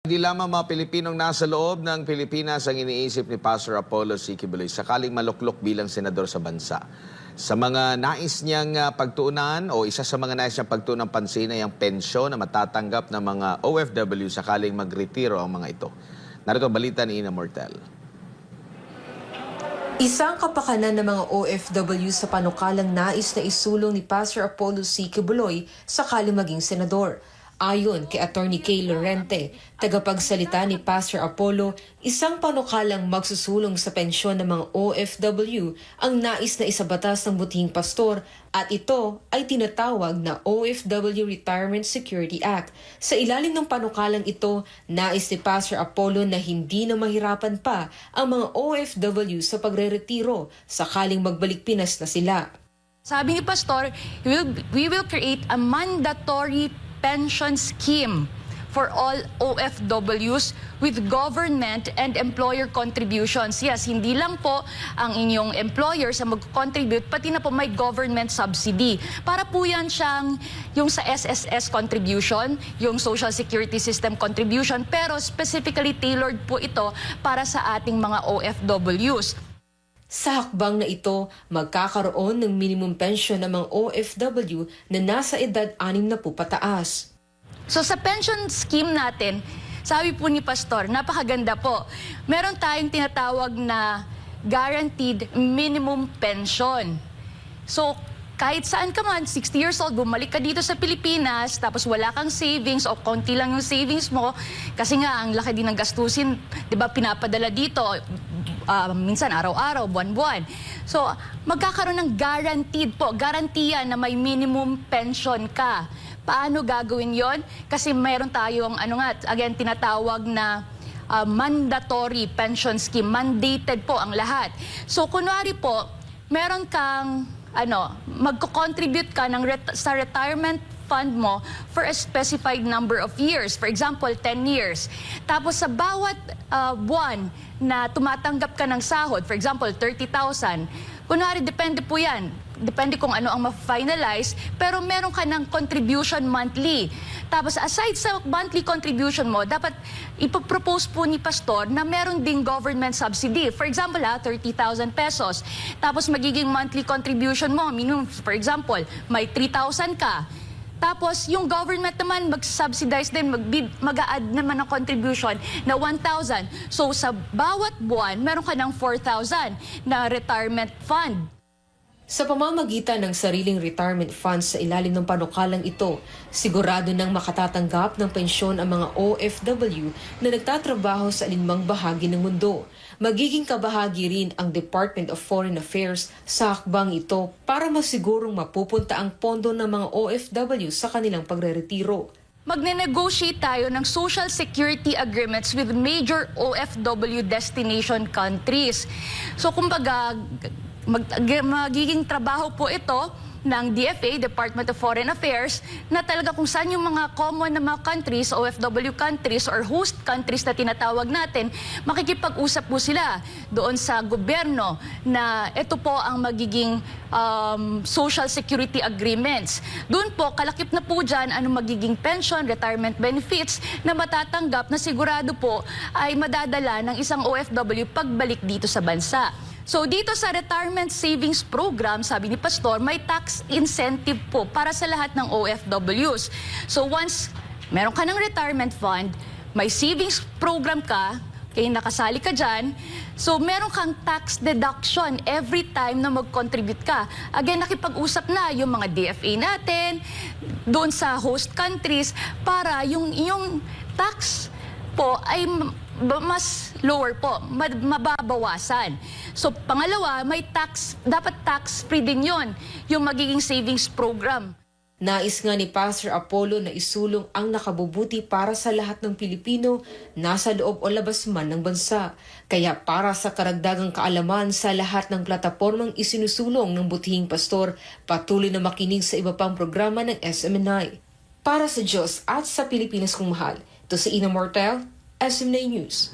Hindi lamang mga Pilipinong nasa loob ng Pilipinas ang iniisip ni Pastor Apollo C. Quiboloy sakaling maluklok bilang senador sa bansa. Sa mga nais niyang pagtuunan o isa sa mga nais niyang pagtuunan pansin ay ang pensyon na matatanggap ng mga OFW sakaling magretiro ang mga ito. Narito ang balita ni Ina Mortel. Isang kapakanan ng mga OFW sa panukalang nais na isulong ni Pastor Apollo C. Quiboloy sakaling maging senador. Ayon kay Attorney Kay Lorente, tagapagsalita ni Pastor Apollo, isang panukalang magsusulong sa pensyon ng mga OFW ang nais na isabatas ng butihing pastor at ito ay tinatawag na OFW Retirement Security Act. Sa ilalim ng panukalang ito, nais ni Pastor Apollo na hindi na mahirapan pa ang mga OFW sa pagreretiro sakaling magbalik Pinas na sila. Sabi ni Pastor, we will create a mandatory pension scheme for all OFWs with government and employer contributions. Yes, hindi lang po ang inyong employer sa mag-contribute, pati na po may government subsidy. Para po yan siyang yung sa SSS contribution, yung Social Security System contribution, pero specifically tailored po ito para sa ating mga OFWs. Sa hakbang na ito, magkakaroon ng minimum pension ng mga OFW na nasa edad 60 pataas. So sa pension scheme natin, sabi po ni Pastor, napakaganda po. Meron tayong tinatawag na guaranteed minimum pension. So kahit saan ka man, 60 years old, bumalik ka dito sa Pilipinas, tapos wala kang savings o konti lang yung savings mo, kasi nga ang laki din ng gastusin, 'di ba, pinapadala dito, minsan araw-araw, buwan-buwan. So magkakaroon ng guaranteed po, garantiya na may minimum pension ka. Paano gagawin yon? Kasi mayroon tayong, again, tinatawag na mandatory pension scheme. Mandated po ang lahat. So kunwari po, meron kang magko-contribute ka sa retirement fund mo for a specified number of years. For example, 10 years. Tapos sa bawat buwan na tumatanggap ka ng sahod, for example, 30,000, kunwari, depende po yan. Depende kung ano ang ma-finalize, pero meron ka ng contribution monthly. Tapos aside sa monthly contribution mo, dapat ipopropose po ni Pastor na meron ding government subsidy. For example, 30,000 pesos. Tapos magiging monthly contribution mo, minimum, for example, may 3,000 ka. Tapos yung government naman mag-subsidize din, mag-a-add naman ng contribution na 1,000. So sa bawat buwan, meron ka ng 4,000 na retirement fund. Sa pamamagitan ng sariling retirement funds sa ilalim ng panukalang ito, sigurado nang makatatanggap ng pensyon ang mga OFW na nagtatrabaho sa alinmang bahagi ng mundo. Magiging kabahagi rin ang Department of Foreign Affairs sa hakbang ito para masigurong mapupunta ang pondo ng mga OFW sa kanilang pagreretiro. Magne-negotiate tayo ng social security agreements with major OFW destination countries. So kumbaga, magiging trabaho po ito ng DFA, Department of Foreign Affairs, na talaga kung saan yung mga common na mga countries, OFW countries or host countries na tinatawag natin, makikipag-usap po sila doon sa gobyerno na ito po ang magiging social security agreements. Doon po, kalakip na po dyan ano magiging pension, retirement benefits na matatanggap na sigurado po ay madadala ng isang OFW pagbalik dito sa bansa. So dito sa retirement savings program, sabi ni Pastor, may tax incentive po para sa lahat ng OFWs. So once meron ka ng retirement fund, may savings program ka, kaya nakasali ka dyan, so meron kang tax deduction every time na mag-contribute ka. Again, nakipag-usap na yung mga DFA natin, doon sa host countries, para yung tax po ay mas lower po, mababawasan. So pangalawa, dapat tax-free din yon, yung magiging savings program. Nais nga ni Pastor Apollo na isulong ang nakabubuti para sa lahat ng Pilipino nasa loob o labas man ng bansa. Kaya para sa karagdagang kaalaman sa lahat ng platapormang isinusulong ng butihing pastor, patuloy na makinig sa iba pang programa ng SMNI. Para sa Diyos at sa Pilipinas kong mahal, ito si Ina Mortel, SMNI News.